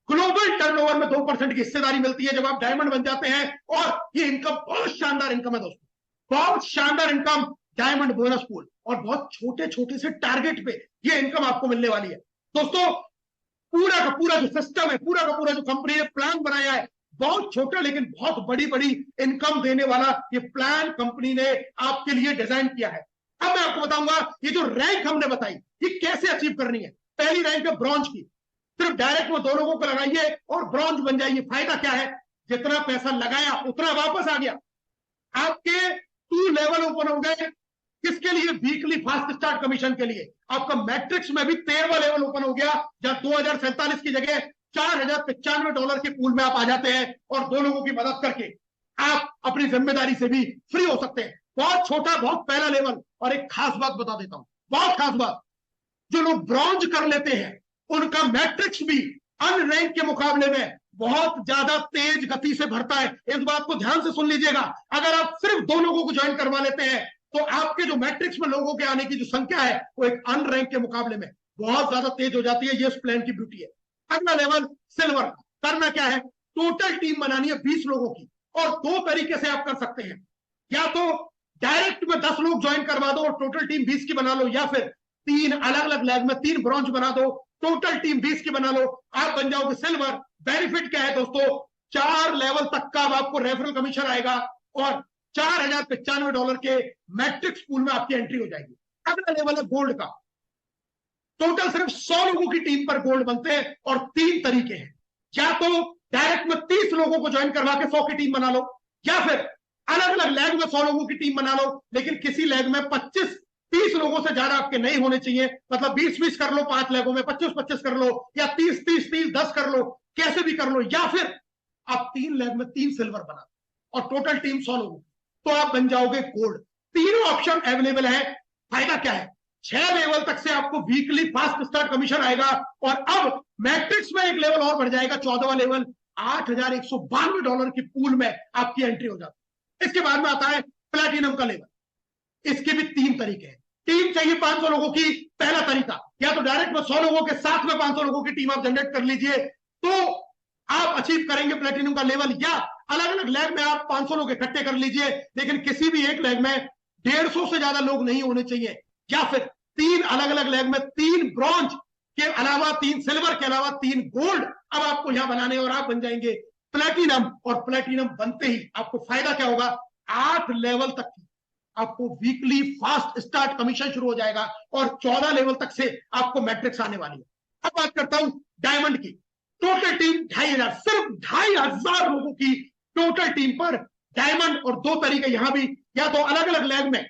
ग्लोबल टर्नओवर में 2% की हिस्सेदारी मिलती है जब आप डायमंड बन जाते हैं, और ये इनकम बहुत शानदार इनकम है दोस्तों, बहुत शानदार इनकम डायमंड बोनस पूल, और बहुत छोटे छोटे से टारगेट पे ये इनकम आपको मिलने वाली है। दोस्तों पूरा का पूरा जो सिस्टम है, पूरा का पूरा जो कंपनी ने प्लान बनाया है, बहुत छोटा लेकिन बहुत बड़ी बड़ी इनकम देने वाला ये प्लान कंपनी ने आपके लिए डिजाइन किया है। अब मैं आपको बताऊंगा ये जो रैंक हमने बताई ये कैसे अचीव करनी है। पहली रैंक है ब्रॉन्ज की, सिर्फ डायरेक्ट वो 2 लोगों को लगाइए और ब्रॉन्ज बन जाइए। फायदा क्या है, जितना पैसा लगाया उतना वापस आ गया। आपके 2 लेवल ओपन हो गए, किसके लिए, वीकली फास्ट स्टार्ट कमीशन के लिए। आपका मैट्रिक्स में भी 13वां लेवल ओपन हो गया, जहां 2047 की जगह $4095 के पूल में आप आ जाते हैं और 2 लोगों की मदद करके आप अपनी जिम्मेदारी से भी फ्री हो सकते हैं। बहुत छोटा, बहुत पहला लेवल। और एक खास बात बता देता हूं, बहुत खास बात, जो लोग ब्रॉन्ज कर लेते हैं उनका मैट्रिक्स भी अनरैंक के मुकाबले में बहुत ज्यादा तेज गति से बढ़ता है। इस बात को ध्यान से सुन लीजिएगा। अगर आप सिर्फ 2 लोगों को ज्वाइन करवा लेते हैं तो आपके जो मैट्रिक्स में लोगों के आने की जो संख्या है वो एक अनरैंक के मुकाबले में बहुत ज्यादा तेज हो जाती है। ये इस प्लान की ब्यूटी है। अगला लेवल सिल्वर। करना क्या है, टोटल टीम बनानी है 20 लोगों की, और 2 तरीके से आप कर सकते हैं। या तो डायरेक्ट में 10 लोग ज्वाइन करवा दो और टोटल टीम 20 की बना लो, या फिर 3 अलग अलग लेग में 3 ब्रॉन्ज बना दो, टोटल टीम 20 की बना लो, आप बन जाओगे सिल्वर। बेनिफिट क्या है दोस्तों, 4 लेवल तक का आपको रेफरल कमीशन आएगा और $4095 के मैट्रिक्स पूल में आपकी एंट्री हो जाएगी। अगला लेवल है गोल्ड का। टोटल सिर्फ 100 लोगों की टीम पर गोल्ड बनते हैं और 3 तरीके हैं, या तो डायरेक्ट में 30 लोगों को ज्वाइन करवा के 100 की टीम बना लो, या फिर अलग अलग लेग में 100 लोगों की टीम बना लो, लेकिन किसी लेग में 25-30 लोगों से ज्यादा आपके नहीं होने चाहिए। मतलब 20-20 कर लो 5 लेगों में, 25-25 कर लो, या 30-30-30 10 कर लो, कैसे भी कर लो, या फिर आप 3 लेग में 3 सिल्वर बना और टोटल टीम 100 लोगों, तो आप बन जाओगे गोल्ड। तीनों ऑप्शन अवेलेबल है। फायदा क्या है, 6 लेवल तक से आपको वीकली फास्ट स्टार्ट कमीशन आएगा, और अब मैट्रिक्स में एक लेवल और बढ़ जाएगा, 14वां लेवल, $8192 की पूल में आपकी एंट्री हो जाती है। इसके बाद में आता है प्लैटिनम का लेवल। इसके भी 3 तरीके हैं। टीम चाहिए 500 लोगों की। पहला तरीका, या तो डायरेक्ट में 100 लोगों के साथ में 500 लोगों की टीम आप जनरेट कर लीजिए तो आप अचीव करेंगे प्लैटिनम का लेवल, या अलग अलग लेग में आप 500 लोग इकट्ठे कर लीजिए, लेकिन किसी भी एक लेग में 150 से ज्यादा लोग नहीं होने चाहिए, या फिर 3 अलग अलग लेग में 3 ब्रॉन्ज के अलावा 3 सिल्वर के अलावा 3 गोल्ड अब आपको यहां बनाने, और आप बन जाएंगे प्लैटिनम। और प्लैटिनम बनते ही आपको फायदा क्या होगा, 8 लेवल तक की आपको वीकली फास्ट स्टार्ट कमीशन शुरू हो जाएगा और 14 लेवल तक से आपको मैट्रिक्स आने वाली है। अब बात करता हूं डायमंड की। टोटल टीम 2500, सिर्फ 2500 लोगों की टोटल टीम पर डायमंड। और दो तरीके यहां भी, या तो अलग अलग लेग में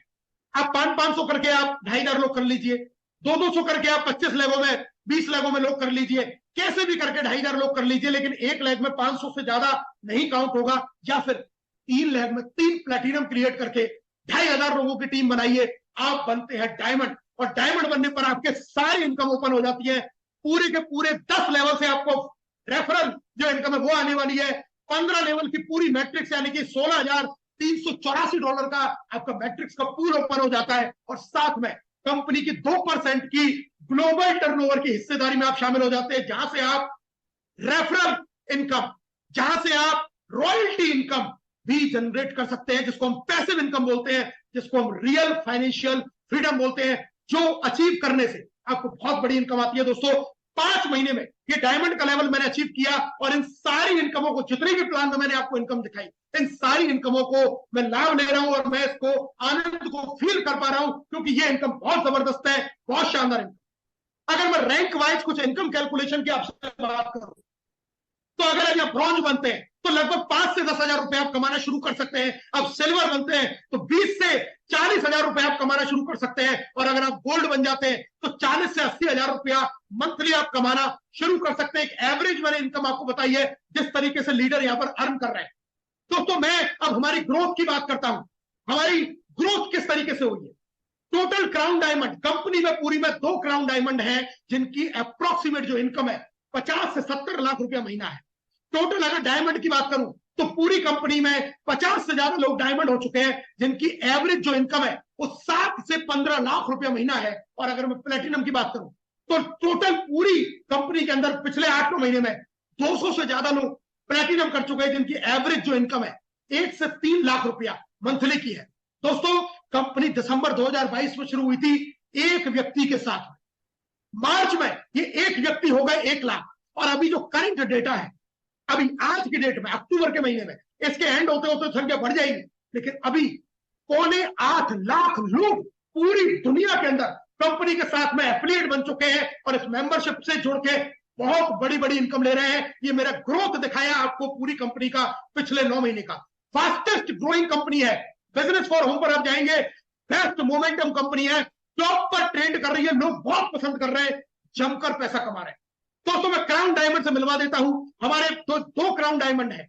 आप 500 करके आप 2500 लोग कर लीजिए, 200 करके आप 25 लेगों में 20 लेगों में लोग कर लीजिए, कैसे भी करके 2500 लोग कर लीजिए, लेकिन एक लेग में 500 से ज्यादा नहीं काउंट होगा। या फिर 3 लेग में 3 प्लेटिनम क्रिएट करके 2500 लोगों की टीम बनाइए, आप बनते हैं डायमंड। और डायमंड बनने पर आपके सारी इनकम ओपन हो जाती है। पूरे के पूरे 10 लेवल से आपको रेफरल जो इनकम है वो आने वाली है। 15 लेवल की पूरी मैट्रिक्स यानी कि $16,384 का आपका मैट्रिक्स का पूल ओपन हो जाता है। और साथ में कंपनी की 2% की ग्लोबल टर्नओवर की हिस्सेदारी में आप शामिल हो जाते हैं, जहां से आप रेफरल इनकम, जहां से आप रॉयल्टी इनकम भी जनरेट कर सकते हैं, जिसको हम पैसिव इनकम बोलते हैं, जिसको हम रियल फाइनेंशियल फ्रीडम बोलते हैं, जो अचीव करने से आपको बहुत बड़ी इनकम आती है। दोस्तों 5 महीने में ये डायमंड का लेवल मैंने अचीव किया, और इन सारी इनकमों को, जितने भी प्लान में मैंने आपको इनकम दिखाई, इन सारी इनकमों को मैं लाभ ले रहा हूं, और मैं इसको आनंद को फील कर पा रहा हूं, क्योंकि ये इनकम बहुत जबरदस्त है, बहुत शानदार इनकम। अगर मैं रैंक वाइज कुछ इनकम कैलकुलेशन की आपसे बात करूं, तो अगर आप ब्रॉन्ज बनते हैं तो लगभग 5 से 10,000 रुपए आप कमाना शुरू कर सकते हैं। अब सिल्वर बनते हैं तो 20 से 40,000 रुपए आप कमाना शुरू कर सकते हैं। और अगर आप गोल्ड बन जाते हैं तो 40 से 80,000 रुपया मंथली आप कमाना शुरू कर सकते हैं। एक एवरेज मैंने इनकम आपको बताई है, जिस तरीके से लीडर यहां पर अर्न कर रहे हैं। दोस्तों मैं अब हमारी ग्रोथ की बात करता हूं। हमारी ग्रोथ किस तरीके से हुई है? टोटल क्राउन डायमंड कंपनी में पूरी में 2 क्राउन डायमंड है, जिनकी अप्रोक्सीमेट जो इनकम है 50 से 70 लाख रुपया महीना है। टोटल अगर डायमंड की बात करूं तो पूरी कंपनी में 50 से ज्यादा लोग डायमंड हो चुके हैं, जिनकी एवरेज जो इनकम है वो 7 से 15 लाख रुपया महीना है। और अगर मैं प्लेटिनम की बात करूं तो टोटल पूरी कंपनी के अंदर पिछले 8 महीने में 200 से ज्यादा लोग प्लेटिनम कर चुके हैं, जिनकी एवरेज जो इनकम है 1 से 3 लाख रुपया मंथली की है। दोस्तों कंपनी दिसंबर 2022 में शुरू हुई थी एक व्यक्ति के साथ। मार्च में ये एक व्यक्ति हो गए 1 लाख। और अभी जो करंट डेटा है, अभी आज की डेट में अक्टूबर के महीने में, इसके एंड होते होते संख्या बढ़ जाएगी, लेकिन अभी 7.25 लाख लोग पूरी दुनिया के अंदर कंपनी के साथ में एफिलिएट बन चुके हैं, और इस मेंबरशिप से जुड़ के बहुत बड़ी बड़ी इनकम ले रहे हैं। ये मेरा ग्रोथ दिखाया आपको पूरी कंपनी का पिछले 9 महीने का। फास्टेस्ट ग्रोइंग कंपनी है। बिजनेस फॉर होम पर आप जाएंगे, बेस्ट मोमेंटम कंपनी है, टॉप पर ट्रेंड कर रही है, लोग बहुत पसंद कर रहे हैं, जमकर पैसा कमा रहे हैं। दोस्तों मैं क्राउन डायमंड से मिलवा देता हूं। हमारे दो क्राउन डायमंड है,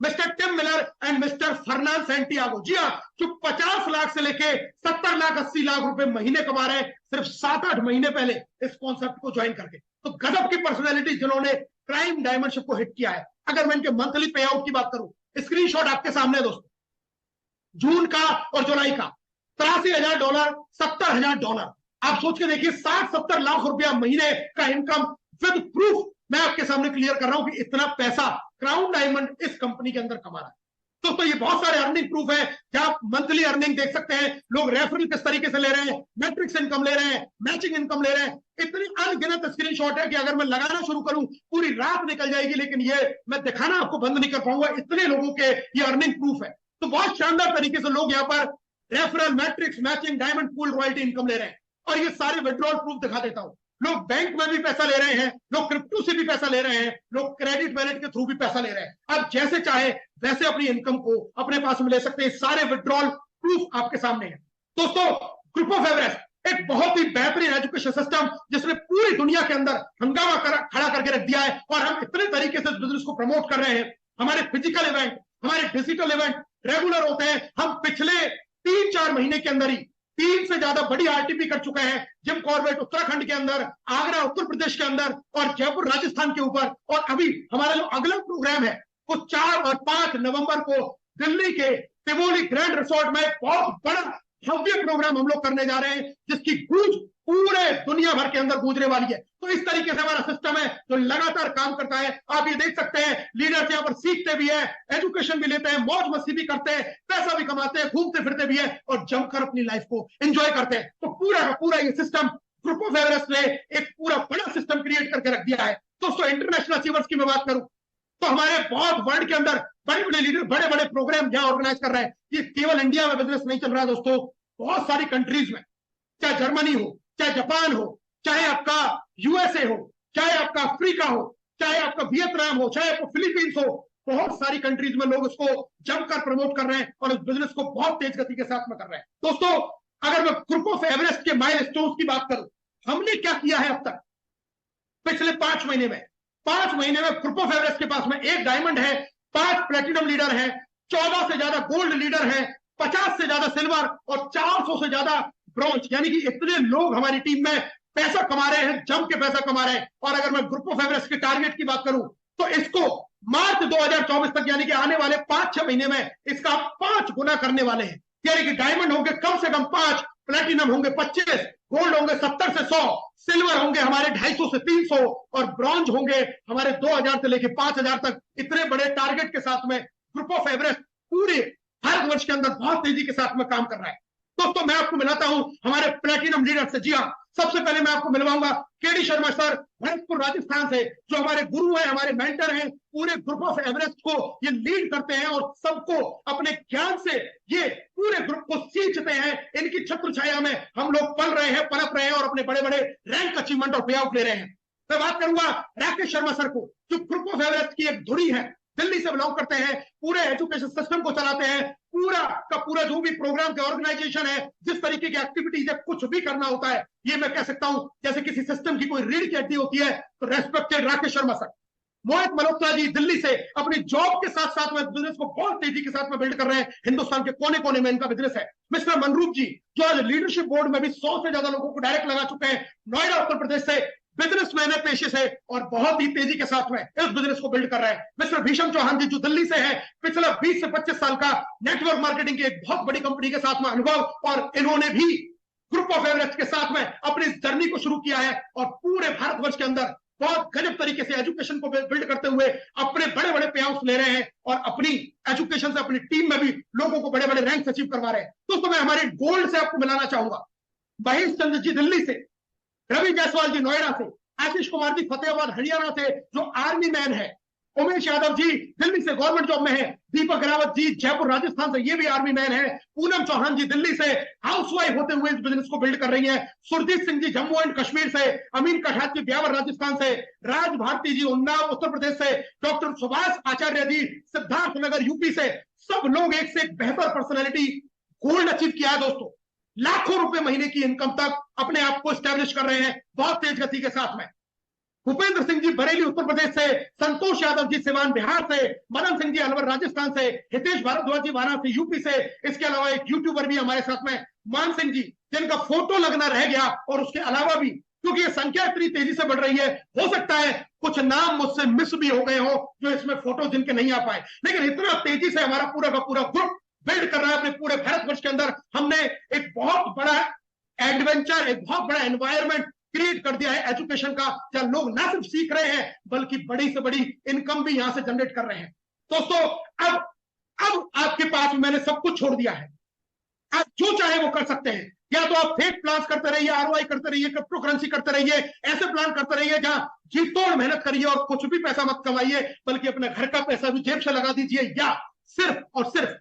mister Tim Miller and mister Fernand Santiago. जी हाँ, जो 50 लाख से लेके 70 लाख 80 लाख रुपए महीने कमा रहे हैं, सिर्फ 7-8 महीने पहले इस कॉन्सेप्ट को ज्वाइन करके। तो गजब की पर्सनैलिटी जिन्होंने क्राइम डायमंडशिप को हिट किया है। अगर मैं इनके मंथली पे आउट की बात करूं, स्क्रीनशॉट आपके सामने दोस्तों, जून का और जुलाई का $83,000, $70,000। आप सोच के देखिए 60-70 लाख रुपया महीने का इनकम विद प्रूफ मैं आपके सामने क्लियर कर रहा हूं कि इतना पैसा क्राउन डायमंड इस कंपनी के अंदर कमा रहा है। दोस्तों ये बहुत सारे अर्निंग प्रूफ है, जहां आप मंथली अर्निंग देख सकते हैं, लोग रेफरल किस तरीके से ले रहे हैं, मैट्रिक्स इनकम ले रहे हैं, मैचिंग इनकम ले रहे हैं। इतनी अनगिनत स्क्रीनशॉट है कि अगर मैं लगाना शुरू करूं पूरी रात निकल जाएगी, लेकिन ये मैं दिखाना आपको बंद नहीं कर पाऊंगा, इतने लोगों के ये अर्निंग प्रूफ है। तो बहुत शानदार तरीके से लोग यहाँ पर referral, matrix, matching, diamond, pool, royalty income ले रहे हैं। और ये सारे विड्रॉल प्रूफ दिखा देता हूं। लोग बैंक में भी पैसा ले रहे हैं, लोग क्रिप्टो से भी पैसा ले रहे हैं, लोग क्रेडिट वैलेट के थ्रू भी पैसा ले रहे हैं। अब जैसे चाहे वैसे अपनी इनकम को अपने पास में ले सकते हैं। सारे विड्रॉल प्रूफ आपके सामने हैं। दोस्तों ग्रुप ऑफ एवरेस्ट एक बहुत ही बेहतरीन एजुकेशन सिस्टम, जिसने पूरी दुनिया के अंदर हंगामा खड़ा करके रख दिया है। और हम इतने तरीके से बिजनेस को प्रमोट कर रहे हैं। हमारे फिजिकल इवेंट, हमारे डिजिटल इवेंट रेगुलर होते हैं। हम पिछले 3-4 महीने के अंदर ही 3 से ज्यादा बड़ी आरटीपी कर चुके हैं। जिम कॉर्बेट उत्तराखंड के अंदर, आगरा उत्तर प्रदेश के अंदर, और जयपुर राजस्थान के ऊपर। और अभी हमारा जो अगला प्रोग्राम है वो 4 और 5 नवंबर को दिल्ली के तिमोली ग्रैंड रिसोर्ट में बहुत बड़ा भव्य प्रोग्राम हम लोग करने जा रहे हैं, जिसकी गूंज पूरे दुनिया भर के अंदर गूंजने वाली है। तो इस तरीके से हमारा सिस्टम है जो लगातार काम करता है। आप ये देख सकते हैं, लीडर्स यहाँ पर सीखते भी है, एजुकेशन भी लेते हैं, मौज मस्ती भी करते हैं, पैसा भी कमाते हैं, घूमते फिरते भी है, और जमकर अपनी लाइफ को एंजॉय करते हैं। तो पूरा का पूरा ये सिस्टम ग्रुप ऑफ एवरेस्ट ने एक पूरा बड़ा सिस्टम क्रिएट करके रख दिया है। दोस्तों इंटरनेशनल अचीवर्स की मैं बात करूं तो हमारे बहुत वर्ल्ड के अंदर बड़े बड़े लीडर बड़े बड़े प्रोग्राम यहाँ ऑर्गेनाइज कर रहे हैं। ये केवल इंडिया में बिजनेस नहीं चल रहा है दोस्तों, बहुत सारी कंट्रीज में, चाहे जर्मनी हो, चाहे जापान हो, चाहे आपका यूएसए हो, चाहे आपका अफ्रीका हो, चाहे आपका वियतनाम हो, चाहे आपको फिलीपींस हो, बहुत सारी कंट्रीज में लोग इसको जमकर प्रमोट कर रहे हैं और इस बिजनेस को बहुत तेज गति के साथ में कर रहे हैं। दोस्तों, अगर मैं ग्रुप ऑफ एवरेस्ट के माइलस्टोन्स की बात करूं, हमने क्या किया है अब तक पिछले 5 महीने में। 5 महीने में ग्रुप ऑफ एवरेस्ट के पास में 1 डायमंड है, 5 प्लेटिनम लीडर है, 14 से ज्यादा गोल्ड लीडर है, 50 से ज्यादा सिल्वर और 400 से ज्यादा ब्रॉन्ज, यानी कि इतने लोग हमारी टीम में पैसा कमा रहे हैं, जम के पैसा कमा रहे हैं। और अगर मैं ग्रुप ऑफ एवरेस्ट के टारगेट की बात करूं तो इसको मार्च 2024 तक, यानी कि आने वाले 5-6 महीने में इसका 5 गुना करने वाले हैं। यानी कि डायमंड होंगे कम से कम 5, प्लेटिनम होंगे 25, गोल्ड होंगे 70 से 100, सिल्वर होंगे हमारे 250 से 300 और ब्रॉन्ज होंगे हमारे 2000 से लेकर 5000 तक। इतने बड़े टारगेट के साथ में ग्रुप ऑफ एवरेस्ट पूरे भारतवर्ष के अंदर बहुत तेजी के साथ में काम कर रहा है। दोस्तों, मैं आपको मिलाता हूं हमारे प्लेटिनम लीडर से। जी हाँ, सबसे पहले मैं आपको मिलवाऊंगा केडी शर्मा सर, भरतपुर राजस्थान से, जो हमारे गुरु हैं, हमारे मेंटर हैं, पूरे ग्रुप ऑफ एवरेस्ट को ये लीड करते हैं और सबको अपने ज्ञान से ये पूरे ग्रुप को सींचते हैं। इनकी छत्र छाया में हम लोग पल रहे हैं, पनप रहे हैं और अपने बड़े बड़े रैंक अचीवमेंट और पे आउट ले रहे हैं। मैं बात करूंगा राकेश शर्मा सर को, जो ग्रुप ऑफ एवरेस्ट की एक धुरी है, दिल्ली से बिलोंग करते हैं, पूरे एजुकेशन सिस्टम को चलाते हैं, पूरा का पूरा जो भी प्रोग्राम के ऑर्गेनाइजेशन है, जिस तरीके की एक्टिविटीज है, कुछ भी करना होता है, ये मैं कह सकता हूं जैसे किसी सिस्टम की कोई रीढ़ की हड्डी होती है, तो रेस्पेक्टेड राकेश शर्मा सर। मोहित मल्होत्रा जी दिल्ली से अपनी जॉब के साथ साथ में बिजनेस को बहुत तेजी के साथ में बिल्ड कर रहे हैं, हिंदुस्तान के कोने कोने में इनका बिजनेस है। मिस्टर मनरूप जी, जो आज लीडरशिप बोर्ड में भी 100 से ज्यादा लोगों को डायरेक्ट लगा चुके हैं, नोएडा उत्तर प्रदेश से, बिजनेसमैन है पेशे से और बहुत ही तेजी के साथ में इस बिजनेस को बिल्ड कर रहे हैं। मिस्टर भीषम चौहान जी, जो दिल्ली से है, पिछला 20 से 25 साल का नेटवर्क मार्केटिंग की एक बहुत बड़ी कंपनी के साथ में अनुभव, और इन्होंने भी ग्रुप ऑफ एवरेस्ट के साथ में अपनी जर्नी को शुरू किया है और पूरे भारतवर्ष के अंदर बहुत गजब तरीके से एजुकेशन को बिल्ड करते हुए अपने बड़े बड़े पे आउट्स ले रहे हैं और अपनी एजुकेशन से अपनी टीम में भी लोगों को बड़े बड़े रैंक अचीव करवा रहे हैं। दोस्तों, मैं हमारे गोल्ड से आपको मिलाना चाहूंगा। महेश चंद्र जी दिल्ली से, रवि जायसवाल जी नोएडा से, आशीष कुमार जी फतेहाबाद हरियाणा से, जो आर्मी मैन है, उमेश यादव जी दिल्ली से गवर्नमेंट जॉब में है, दीपक रावत जी जयपुर राजस्थान से, ये भी आर्मी मैन है, पूनम चौहान जी दिल्ली से हाउसवाइफ होते हुए इस बिजनेस को बिल्ड कर रही है, सुरजीत सिंह जी जम्मू एंड कश्मीर से, अमीन कठात जी ब्यावर राजस्थान से, राज भारती जी उन्नाव उत्तर प्रदेश से, डॉक्टर सुभाष आचार्य जी सिद्धार्थ नगर यूपी से, सब लोग एक से एक बेहतर पर्सनैलिटी गोल्ड अचीव किया है। दोस्तों, लाखों रुपए महीने की इनकम तक अपने आप को स्टैब्लिश कर रहे हैं बहुत तेज गति के साथ में। भूपेंद्र सिंह जी बरेली उत्तर प्रदेश से, संतोष यादव जी सिवान बिहार से, मदन सिंह जी अलवर राजस्थान से, हितेश भारद्वाज जी वाराणसी यूपी से, इसके अलावा एक यूट्यूबर भी हमारे साथ में मान सिंह जी, जिनका फोटो लगना रह गया, और उसके अलावा भी क्योंकि ये संख्या इतनी तेजी से बढ़ रही है, हो सकता है कुछ नाम मुझसे मिस भी हो गए हो जो इसमें फोटो जिनके नहीं आ पाए, लेकिन इतना तेजी से हमारा पूरा का पूरा ग्रुप बिल्ड कर रहा है अपने पूरे भारतवर्ष के अंदर। हमने एक बहुत बड़ा एडवेंचर, एक बहुत बड़ा एनवायरमेंट क्रिएट कर दिया है एजुकेशन का, जहां लोग ना सिर्फ सीख रहे हैं बल्कि बड़ी से बड़ी इनकम भी यहां से जनरेट कर रहे हैं। दोस्तों, अब आपके पास मैंने सब कुछ छोड़ दिया है, आप जो चाहे वो कर सकते हैं। या तो आप फेक प्लान करते रहिए, आरओआई करते रहिए, क्रिप्टो करेंसी करते रहिए, ऐसे प्लान करते रहिए जहां जी तोड़ मेहनत करिए और कुछ भी पैसा मत कमाइए, बल्कि अपने घर का पैसा भी जेब से लगा दीजिए, या सिर्फ और सिर्फ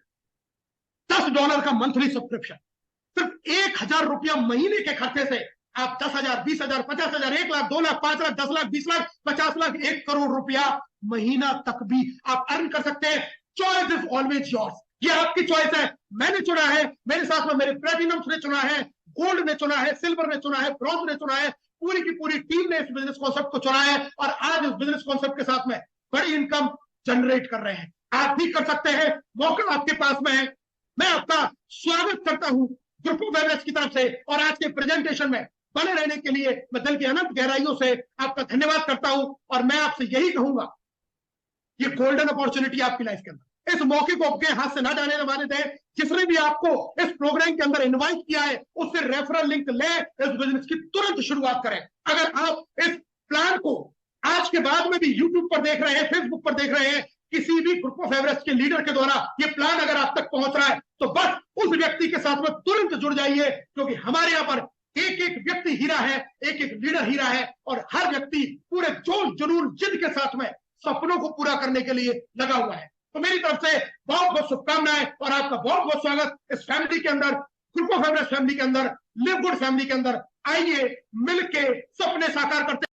$10 का मंथली सब्सक्रिप्शन, सिर्फ 1000 रुपया महीने के खर्चे से आप 10,000, 20,000, 50,000, 1 लाख, 2 लाख, 5 लाख, 10 लाख, 20 लाख, 50 लाख, 1 करोड़ रुपया महीना तक भी आप अर्न कर सकते हैं। चॉइस इज ऑलवेज योर्स, ये आपकी चॉइस है। मैंने चुना है, मेरे साथ में मेरे प्लेटिनम ने चुना है, गोल्ड ने चुना है, सिल्वर ने चुना है, ब्रॉन्ज ने चुना है, पूरी की पूरी टीम ने इस बिजनेस कॉन्सेप्ट को चुना है और आज इस बिजनेस कॉन्सेप्ट के साथ में बड़ी इनकम जनरेट कर रहे हैं। आप भी कर सकते हैं, मौका आपके पास में है। मैं आपका स्वागत करता हूं ग्रुप ऑफ एवरेस्ट की तरफ से, और आज के प्रेजेंटेशन में बने रहने के लिए मैं दिल की अनंत गहराइयों से आपका धन्यवाद करता हूं। और मैं आपसे यही कहूंगा, ये गोल्डन अपॉर्चुनिटी आपकी लाइफ के अंदर, इस मौके को आपके हाथ से ना जाने दें। जिसने भी आपको इस प्रोग्राम के अंदर इनवाइट किया है, उससे रेफरल लिंक ले, इस बिजनेस की तुरंत शुरुआत करें। अगर आप इस प्लान को आज के बाद में भी यूट्यूब पर देख रहे हैं, फेसबुक पर देख रहे हैं, किसी भी ग्रुप ऑफ एवरेस्ट के लीडर के द्वारा ये प्लान अगर आप तक पहुंच रहा है, तो बस उस व्यक्ति के साथ में तुरंत जुड़ जाइए, क्योंकि हमारे यहां पर एक एक व्यक्ति हीरा है, एक एक लीडर हीरा है, और हर व्यक्ति पूरे जोश जुनून जिद के साथ में सपनों को पूरा करने के लिए लगा हुआ है। तो मेरी तरफ से बहुत बहुत शुभकामनाएं और आपका बहुत बहुत स्वागत इस फैमिली के अंदर, ग्रुप ऑफ एवरेस्ट फैमिली के अंदर, लिव गुड फैमिली के अंदर। आइए मिलके सपने साकार करते